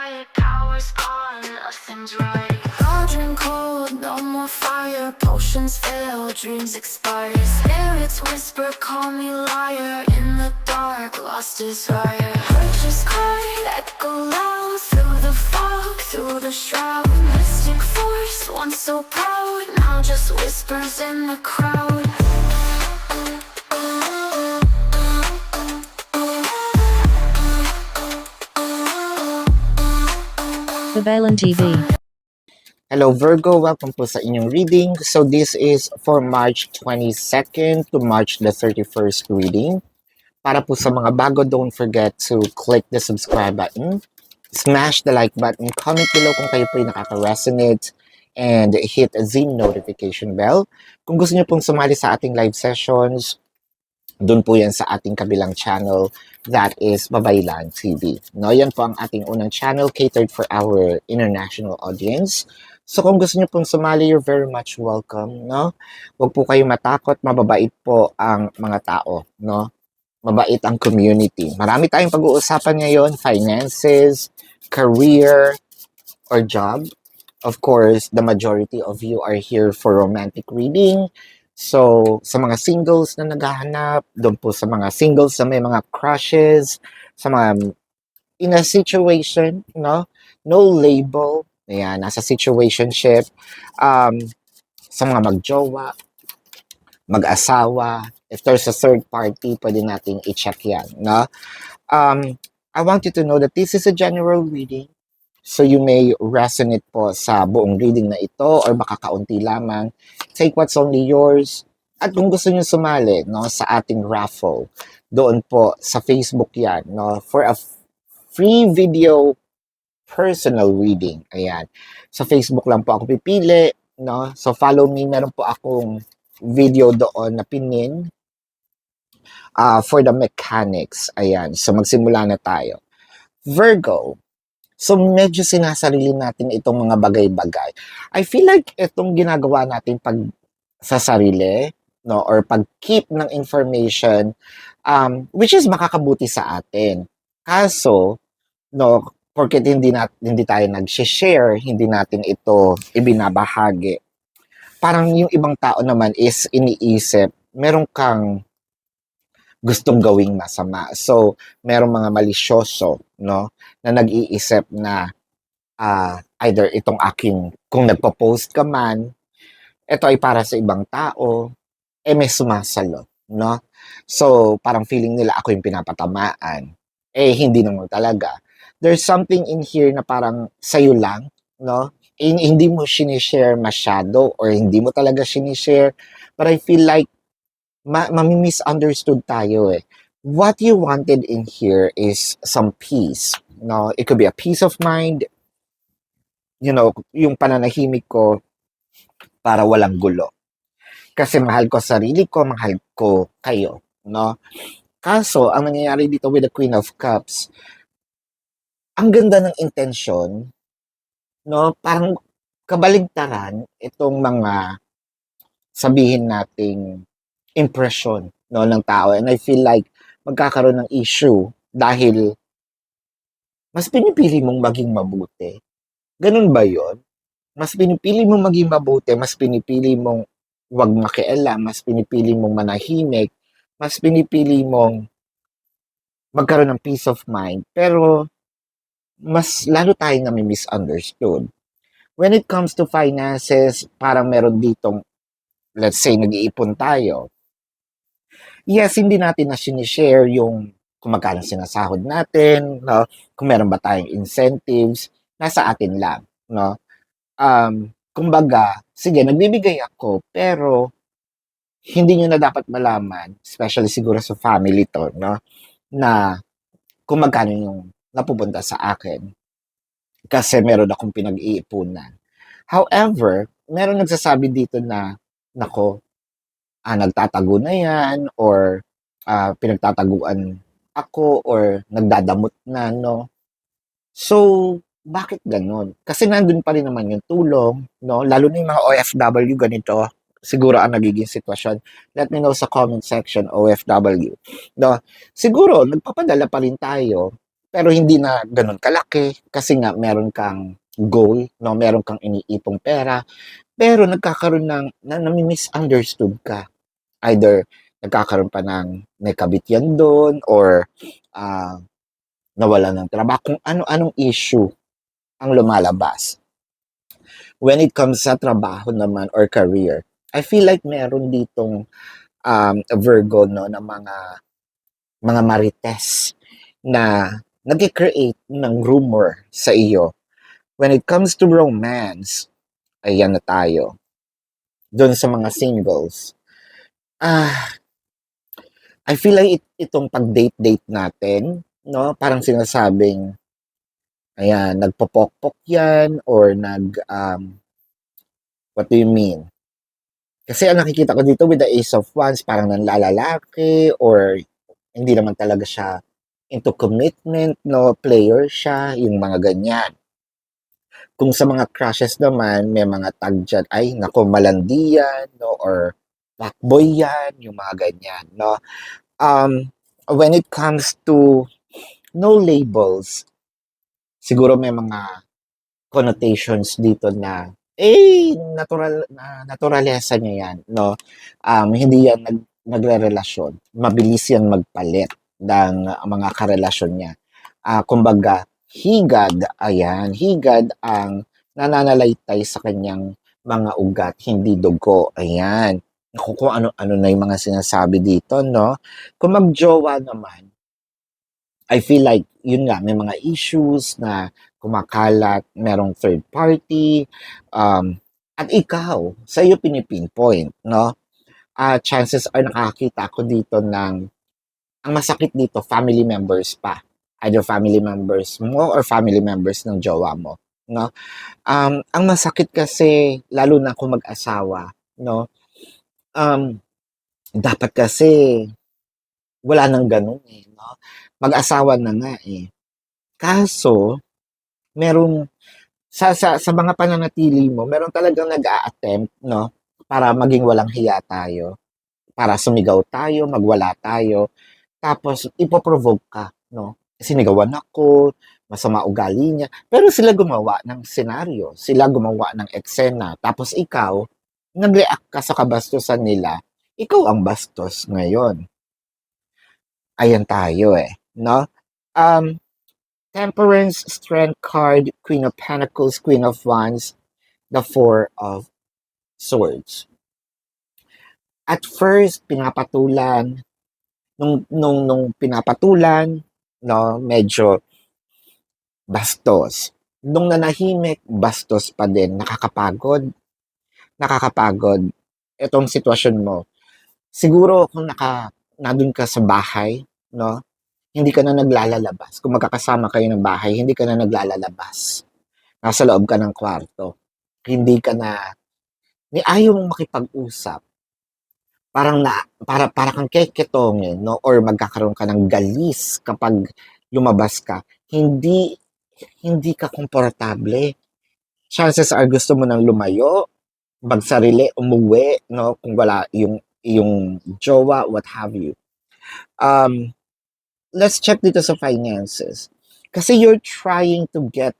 Power's gone, nothing's right. Cauldron cold, no more fire. Potions fail, dreams expire. Spirits whisper, call me liar. In the dark, lost desire. Purchase card, echo loud. Through the fog, through the shroud. Mystic force, once so proud. Now just whispers in the crowd. Babalan TV. Hello Virgo, welcome po sa inyong reading. So this is for March 22nd to March the 31st reading. Para po sa mga bago, don't forget to click the subscribe button, smash the like button, comment below kung kayo po ay nakaka-resonate, and hit the notification bell. Kung gusto niyo pong sumali sa ating live sessions, doon po yan sa ating kabilang channel, that is Babaylan TV. No, yan po ang ating unang channel catered for our international audience. So kung gusto niyo pong sumali, you're very much welcome, no? Huwag po kayo matakot, mababait po ang mga tao, no? Mabait ang community. Marami tayong pag-uusapan ngayon, finances, career, or job. Of course, the majority of you are here for romantic reading. So, sa mga singles na naghahanap, doon po sa mga singles na may mga crushes, sa mga in a situation, no? No label. Ayan, nasa situationship. Sa mga magjowa, mag-asawa. If there's a third party, pwede nating i-check yan, no? I want you to know that this is a general reading. So you may resonate po sa buong reading na ito or baka kaunti lamang. Take what's only yours. At kung gusto niyo sumali, no, sa ating raffle, doon po sa Facebook yan, no, for a free video personal reading. Ayan. Sa Facebook lang po ako pipili, no. So follow me, meron po akong video doon na pinin for the mechanics. Ayan. So magsimula na tayo. Virgo. So, medyo sinasarili natin itong mga bagay-bagay. I feel like itong ginagawa natin pag sa sarili, no, or pag-keep ng information, which is makakabuti sa atin. Kaso, no, porket hindi tayo nag-share, hindi natin ito ibinabahagi. Parang yung ibang tao naman is iniisip, meron kang gustong gawing masama. So, merong mga malisyoso, no, na nag-iisip na either itong aking, kung nagpo-post ka man, ito ay para sa ibang tao, may sumasalo, no? So, parang feeling nila ako yung pinapatamaan. Hindi naman talaga. There's something in here na parang sa'yo lang, no? Hindi mo sinishare masyado or hindi mo talaga sinishare. But I feel like mami-misunderstood tayo eh. What you wanted in here is some peace. No, it could be a peace of mind. You know, yung pananahimik ko para walang gulo. Kasi mahal ko sarili ko, mahal ko kayo, no? Kaso, ang nangyayari dito with the Queen of Cups, ang ganda ng intensyon, no? Parang kabaligtaran itong mga sabihin nating impression, no, ng tao. And I feel like magkakaroon ng issue dahil mas pinipili mong maging mabuti. Ganun ba yon? Mas pinipili mong maging mabuti, mas pinipili mong wag makialam, mas pinipili mong manahimik, mas pinipili mong magkaroon ng peace of mind. Pero mas lalo tayong nami-misunderstood. When it comes to finances, parang meron ditong, let's say, nag-iipon tayo. Yes, hindi natin na sinishare yung kung magkano sinasahod natin, no? Kung meron ba tayong incentives, nasa atin lang, no? Kumbaga, sige, nagbibigay ako, pero hindi nyo na dapat malaman, especially siguro sa family to, no? Na kung magkano yung napupunta sa akin. Kasi meron akong pinag-iipunan. However, meron nagsasabi dito na, nako, nagtatago na yan or pinagtataguan ako or nagdadamot na, no? So, bakit ganun? Kasi nandun pa rin naman yung tulong, no? Lalo na yung mga OFW ganito, siguro ang nagiging sitwasyon. Let me know sa comment section, OFW. No? Siguro, nagpapadala pa rin tayo, pero hindi na gano'n kalaki kasi nga meron kang goal, no? Meron kang iniipong pera, pero nagkakaroon ng nami-misunderstood ka. Either nagkakaroon pa ng may kabit yan do'n or ah, nawalan ng trabaho, kung ano-anong issue ang lumalabas. When it comes sa trabaho naman or career, I feel like meron ditong Virgo, no, na mga marites na nag-create ng rumor sa iyo. When it comes to romance, ayan na tayo. Doon sa mga singles. Ah, I feel like itong pag-date-date natin, no, parang sinasabing, ayan, nagpopokpok yan or what do you mean? Kasi ang nakikita ko dito with the Ace of Wands, parang nanlalalaki or hindi naman talaga siya into commitment, no, player siya, yung mga ganyan. Kung sa mga crushes naman, may mga tag dyan, ay, nako, malandi yan, no, or fuckboy yan, yung mga ganyan, no. When it comes to no labels, siguro may mga connotations dito na, naturalesa niya yan, no. Hindi yan nagre-relasyon. Mabilis yan magpalit ng mga karelasyon niya. Kumbaga, higad, ayan, higad ang nananalaytay sa kanyang mga ugat, hindi dugo, ayan. Naku, kung ano-ano na yung mga sinasabi dito, no? Kung magjowa naman, I feel like, yun nga, may mga issues na kumakalat, merong third party, at ikaw, sa iyo pinipinpoint, no? Chances are nakakita ako dito ng, ang masakit dito, family members pa. Either family members mo or family members ng jowa mo, no? Ang masakit kasi, lalo na kung mag-asawa, no? Um, Dapat kasi, wala nang ganun eh, no? Mag-asawa na nga eh. Kaso, merong sa mga pananatili mo, meron talagang nag-a-attempt, no, para maging walang hiya tayo, para sumigaw tayo, magwala tayo, tapos ipo-provoke ka, no? Sinigawan ako, masama ugali niya, pero sila gumawa ng senaryo, sila gumawa ng eksena, tapos ikaw, nag-react ka sa kabastusan nila, ikaw ang bastos ngayon. Ayan tayo eh, no? Um, Temperance, Strength card, Queen of Pentacles, Queen of Wands, the Four of Swords. At first, pinapatulan, nung pinapatulan, no, medyo bastos. Nung nanahimik, bastos pa din, nakakapagod itong sitwasyon mo. Siguro kung nandun ka sa bahay, no, hindi ka na naglalalabas. Kung magkakasama kayo ng bahay, hindi ka na naglalalabas. Nasa loob ka ng kwarto. Hindi ka na, ni ayaw mong makipag-usap. Para kang keketongin, no, or magkakaroon ka ng galis kapag lumabas ka. Hindi ka komportable. Chances are gusto mo nang lumayo, magsarili, umuwi, no, kung wala yung jowa, what have you. Let's check dito sa finances. Kasi you're trying to get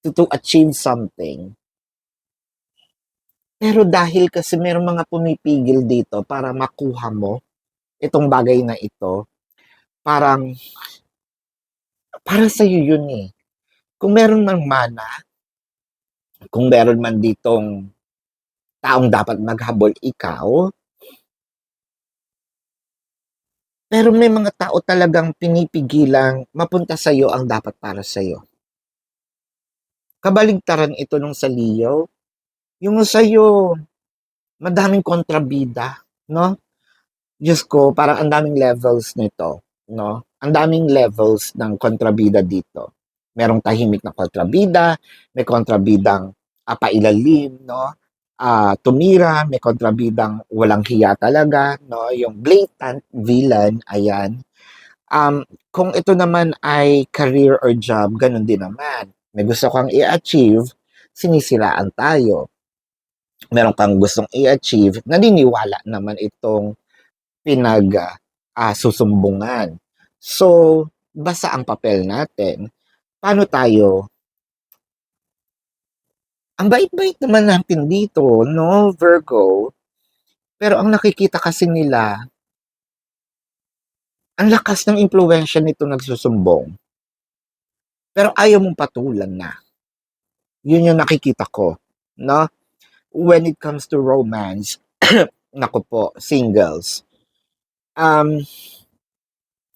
to achieve something. Pero dahil kasi merong mga pumipigil dito para makuha mo itong bagay na ito, parang para sa iyo yun eh. Kung meron mang mana, kung meron man ditong taong dapat maghabol ikaw, pero may mga tao talagang pinipigilang mapunta sa iyo ang dapat para sa iyo. Kabaligtaran ito nung sa Leo, yung sa iyo madaming kontrabida, no? Diyos ko, parang ang daming levels nito, no? Ang daming levels ng kontrabida dito. Merong tahimik na kontrabida, may kontrabidang pailalim, no? Tumira, may kontrabidang walang hiya talaga, no? Yung blatant villain, ayan. Kung ito naman ay career or job, ganun din naman. May gusto kang i-achieve, sinisiraan tayo. Meron kang gustong i-achieve, naniniwala naman itong susumbungan. So, basa ang papel natin. Paano tayo? Ang bait-bait naman natin dito, no, Virgo? Pero ang nakikita kasi nila, ang lakas ng impluwensya nito nagsusumbong. Pero ayaw mong patulan na. Yun yung nakikita ko, no? When it comes to romance, naku po, singles. Um,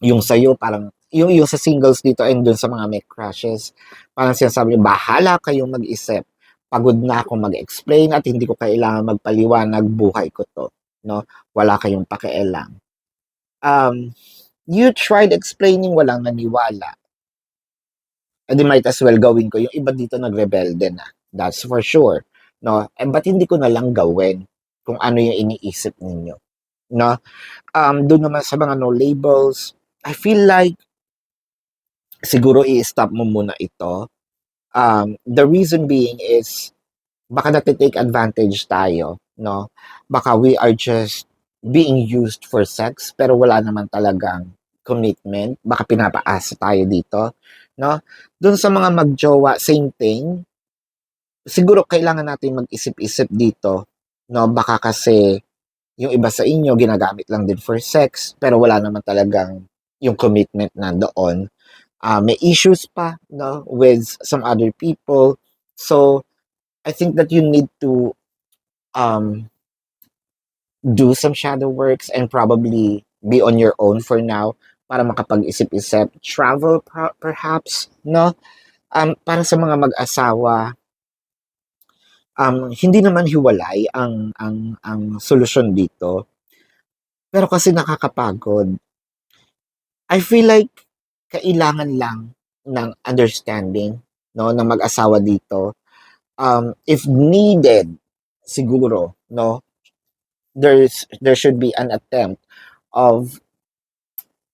yung sa'yo, parang, yung sa singles dito and dun sa mga may crushes, parang sinasabi niyo, bahala kayong mag-isip. Pagod na akong mag-explain at hindi ko kailangan magpaliwanag, buhay ko to. No? Wala kayong pakialam. You tried explaining, walang naniwala. And might as well gawin ko. Yung iba dito nagrebelde na. That's for sure. No? And ba't hindi ko na lang gawin kung ano yung iniisip ninyo? No? Doon naman sa mga no labels, I feel like siguro i-stop mo muna ito. The reason being is baka natitake advantage tayo, no? Baka we are just being used for sex pero wala naman talagang commitment. Baka pinapaasa tayo dito, no? Doon sa mga magjowa, same thing. Siguro kailangan natin mag-isip-isip dito, no? Baka kasi yung iba sa inyo ginagamit lang din for sex pero wala naman talagang yung commitment nandoon. May issues pa, no, with some other people. So I think that you need to um, do some shadow works and probably be on your own for now para makapag-isip-isip. Travel perhaps, no? Para sa mga mag-asawa, hindi naman hiwalay ang solusyon dito. Pero kasi nakakapagod. I feel like kailangan lang ng understanding, no, ng mag-asawa dito. If needed, siguro, no, there should be an attempt of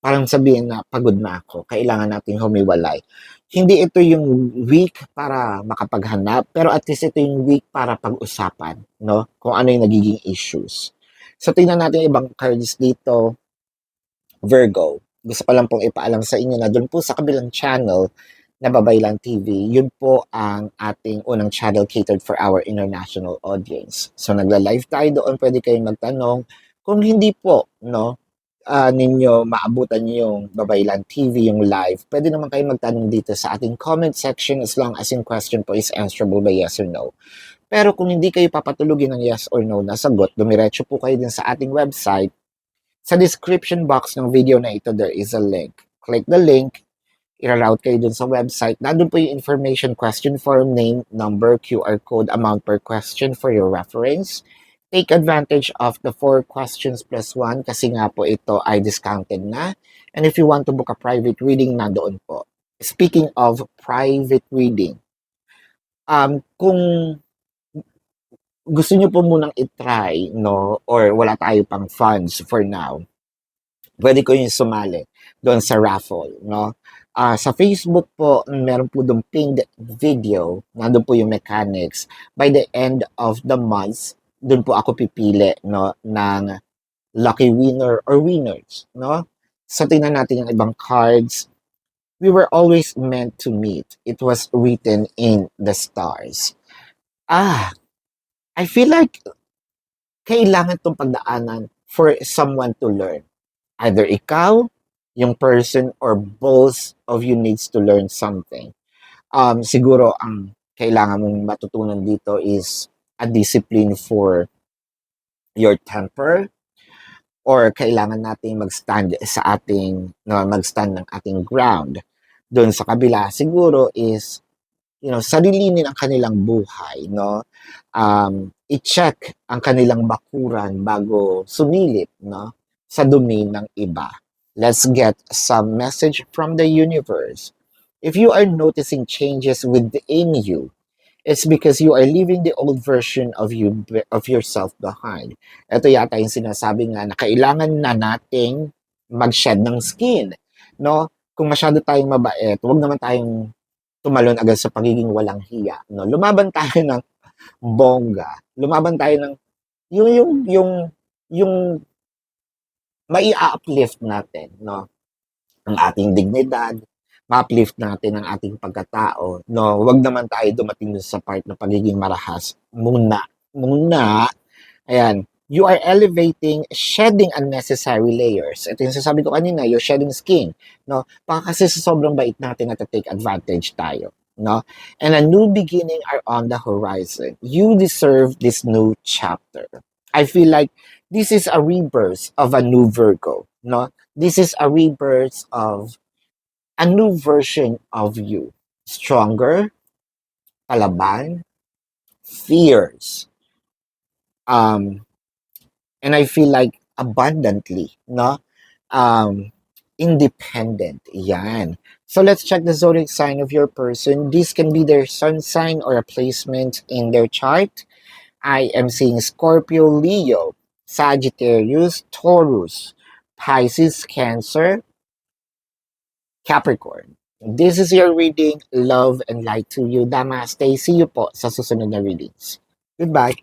parang sabihin na pagod na ako, kailangan nating humiwalay. Hindi ito yung week para makapaghanap, pero at least ito yung week para pag-usapan, no? Kung ano yung nagiging issues. So tingnan natin yung ibang cards dito. Virgo. Gusto ko lang pong ipaalam sa inyo na doon po sa kabilang channel na Babaylan TV, yun po ang ating unang channel catered for our international audience. So nagla-live tayo doon, pwede kayong magtanong. Kung hindi po, no, ninyo maabutan yung Babaylan TV, yung live, pwede naman kayo magtanong dito sa ating comment section as long as yung question po is answerable by yes or no. Pero kung hindi kayo papatulugin ng yes or no na sagot, dumiretso po kayo din sa ating website. Sa description box ng video na ito, there is a link. Click the link, i-route kayo dun sa website. Nandun po yung information, question form, name, number, QR code, amount per question for your reference. Take advantage of the 4 questions plus 1 kasi nga po ito ay discounted na. And if you want to book a private reading, nandoon po. Speaking of private reading, kung gusto nyo po munang itry, no, or wala tayo pang funds for now, pwede ko yung sumali doon sa raffle, no? Sa Facebook po, meron po doon pinned video, nandun po yung mechanics. By the end of the month, doon po ako pipili, no, ng lucky winner or winners, no? So tingnan natin yung ibang cards. We were always meant to meet. It was written in the stars. I feel like kailangan tong pagdaanan for someone to learn. Either ikaw, yung person, or both of you needs to learn something. Siguro ang kailangan mong matutunan dito is a discipline for your temper, or kailangan nating mag-stand sa ating, no, mag-stand ng ating ground. Doon sa kabila, siguro is, sarilinin ang kanilang buhay, no? I-check ang kanilang bakuran bago sumilip, no, sa domain ng iba. Let's get some message from the universe. If you are noticing changes within you, it's because you are leaving the old version of yourself behind. Ito yata yung sinasabi nga na kailangan na nating mag-shed ng skin, no? Kung masyado tayong mabait, huwag naman tayong tumalon agad sa pagiging walang hiya, no? Lumaban tayo ng bongga. Lumaban tayo ng yung mai-uplift natin, no? ang ating dignidad, ma-uplift natin ang ating pagkatao, no? Huwag naman tayo dumating dun sa part na pagiging marahas. Muna, ayan, you are elevating, shedding unnecessary layers. Ito yung sasabi ko kanina, you're shedding skin, no? Baka kasi sa sobrang bait natin na take advantage tayo, no? And a new beginning are on the horizon. You deserve this new chapter. I feel like this is a rebirth of a new Virgo, no? This is a rebirth of a new version of you. Stronger, palaban, fierce, um, and I feel like abundantly, no? Independent. Yan. So let's check the zodiac sign of your person. This can be their sun sign or a placement in their chart. I am seeing Scorpio, Leo, Sagittarius, Taurus, Pisces, Cancer, Capricorn. This is your reading. Love and light to you. Namaste. See you po sa susunod na readings. Goodbye.